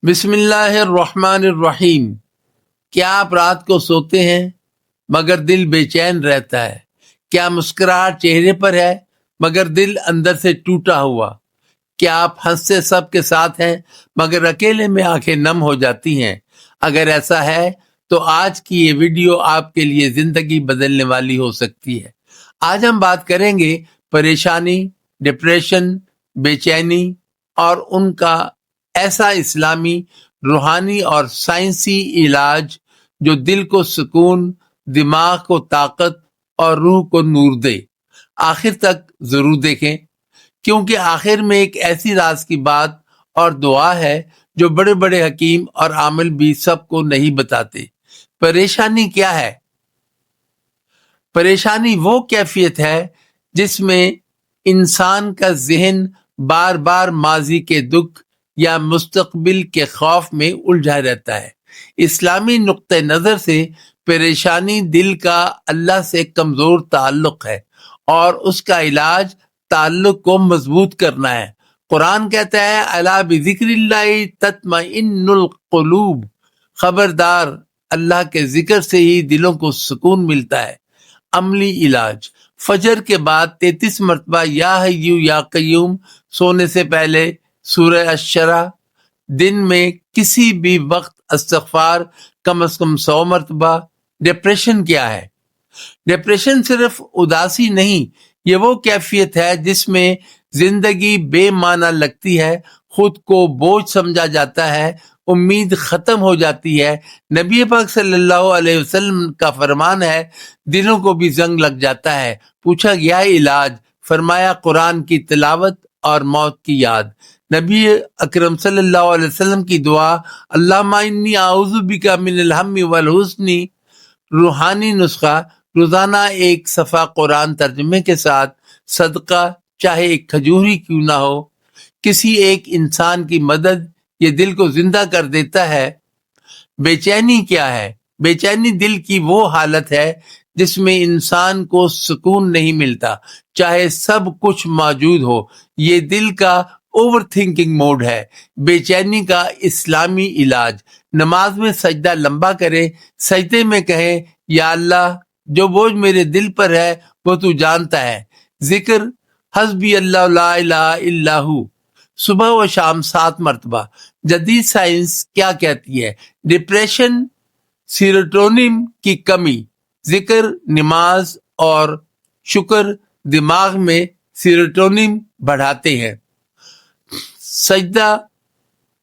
बिस्मिल्लाहिर्रहमानिर्रहीम। क्या आप रात को सोते हैं मगर दिल बेचैन रहता है? क्या मुस्कुराहट चेहरे पर है मगर दिल अंदर से टूटा हुआ? क्या आप हंसते सबके साथ हैं मगर अकेले में आंखें नम हो जाती हैं? अगर ऐसा है तो आज की ये वीडियो आपके लिए जिंदगी बदलने वाली हो सकती है। आज हम बात करेंगे परेशानी, डिप्रेशन, बेचैनी और उनका ऐसा इस्लामी, रूहानी और साइंसी इलाज जो दिल को सुकून, दिमाग को ताकत और रूह को नूर दे। आखिर तक जरूर देखें, क्योंकि आखिर में एक ऐसी राज की बात और दुआ है जो बड़े बड़े हकीम और आमिल भी सबको नहीं बताते। परेशानी क्या है? परेशानी वो कैफियत है जिसमें इंसान का जहन बार बार माजी के दुख या मुस्तकबिल के खौफ में उलझा रहता है। इस्लामी नुक्ते नजर से परेशानी दिल का अल्लाह से कमजोर ताल्लुक है और उसका इलाज ताल्लुक को मजबूत करना है। कुरान कहता है, अला बिज़िक्रिल्लाहि तत्मइन्नुल कुलूब, खबरदार अल्लाह के जिक्र से ही दिलों को सुकून मिलता है। अमली इलाज: फजर के बाद 33 मरतबा या हय्यू या कय्यूम सोने से पहले सूरह अश-शरा, दिन में किसी भी वक्त इस्तिग़फ़ार कम से कम 100 मरतबा। डिप्रेशन क्या है? डिप्रेशन सिर्फ उदासी नहीं, ये वो कैफियत है जिसमें जिंदगी बेमाना लगती है, खुद को बोझ समझा जाता है, उम्मीद खत्म हो जाती है। नबी पाक सल्लल्लाहु अलैहि वसल्लम का फरमान है, दिलों को भी जंग लग जाता है। पूछा गया इलाज, फरमाया कुरान की तिलावत और मौत की याद। नबी अकरम सल्लल्लाहु अलैहि वसल्लम की दुआ, अल्लाहुम्मा इन्नी आऊज़ु बिका मिनल हम्मी वल हुज़्नी, रूहानी नुस्खा, रोजाना एक सफ़ा कुरान तर्जुमे के साथ सदका, चाहे एक खजूर ही क्यों ना हो। किसी एक इंसान की मदद ये दिल को जिंदा कर देता है। बेचैनी क्या है? बेचैनी दिल की वो हालत है जिसमें इंसान को सुकून नहीं मिलता, चाहे सब कुछ मौजूद हो। ये दिल का ओवर थिंकिंग मोड है। बेचैनी का इस्लामी इलाज: नमाज में सजदा लंबा करें, सजदे में कहें, या अल्लाह, जो बोझ मेरे दिल पर है वो तू जानता है। जिक्र, हस्बी अल्लाह ला इलाहा इल्ला हू, सुबह व शाम 7 मरतबा। जदीद साइंस क्या कहती है? डिप्रेशन, सीरोटोनिन की कमी। जिक्र, नमाज और शुक्र दिमाग में सीरोटोनिन बढ़ाते हैं। सजदा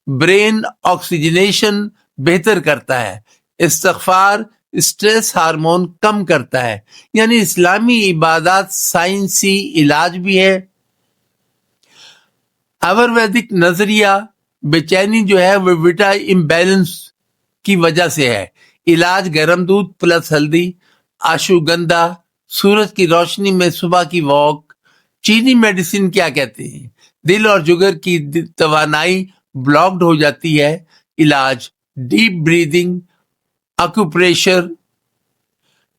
ब्रेन ऑक्सीजनेशन बेहतर करता है। इस्तिग़फ़ार स्ट्रेस हार्मोन कम करता है। यानी इस्लामी इबादत साइंसी इलाज भी है। आयुर्वेदिक नजरिया, बेचैनी जो है वो विटा इम्बैलेंस की वजह से है। इलाज गर्म दूध प्लस हल्दी, अश्वगंधा, सूरज की रोशनी में सुबह की वॉक। चीनी मेडिसिन क्या कहते हैं? दिल और जुगर की तवानाई ब्लॉक्ड हो जाती है। इलाज डीप ब्रीदिंग, अक्यूप्रेशर,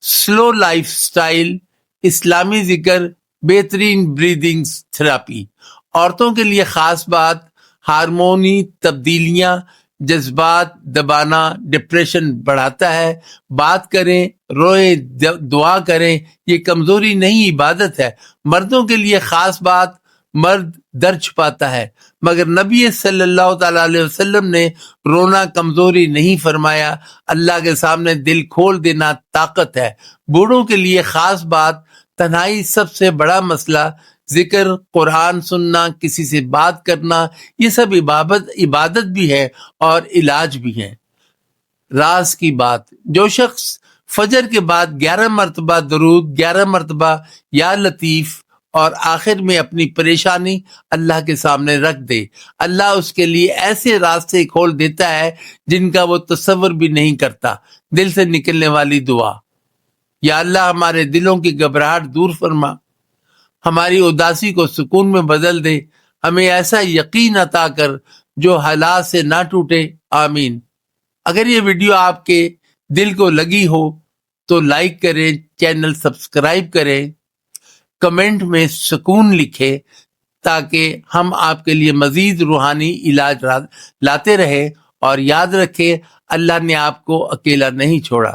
स्लो लाइफस्टाइल, इस्लामी जिक्र, बेहतरीन ब्रीदिंग थेरेपी। औरतों के लिए खास बात, हार्मोनी तब्दीलियां, जज्बात दबाना डिप्रेशन बढ़ाता है। बात करें, रोए, दुआ करें, ये कमजोरी नहीं इबादत है। मर्दों के लिए खास बात, मर्द दर्द छुपाता है, मगर नबी सल्लल्लाहु ताला अलैहि वसल्लम ने रोना कमजोरी नहीं फरमाया। अल्लाह के सामने दिल खोल देना ताकत है। बूढ़ों के लिए खास बात, तन्हाई सबसे बड़ा मसला, जिक्र, कुरान सुनना, किसी से बात करना, ये सब इबादत भी है और इलाज भी है। राज की बात, जो शख्स फजर के बाद 11 मरतबा दरूद, 11 मरतबा या लतीफ और आखिर में अपनी परेशानी अल्लाह के सामने रख दे, अल्लाह उसके लिए ऐसे रास्ते खोल देता है जिनका वो तसव्वुर भी नहीं करता। दिल से निकलने वाली दुआ, या अल्लाह हमारे दिलों की घबराहट दूर फरमा, हमारी उदासी को सुकून में बदल दे, हमें ऐसा यकीन अता कर जो हालात से ना टूटे। आमीन। अगर ये वीडियो आपके दिल को लगी हो तो लाइक करें, चैनल सब्सक्राइब करें, कमेंट में सुकून लिखें, ताकि हम आपके लिए मजीद रूहानी इलाज लाते रहें اور یاد رکھے اللہ نے آپ کو اکیلا نہیں چھوڑا.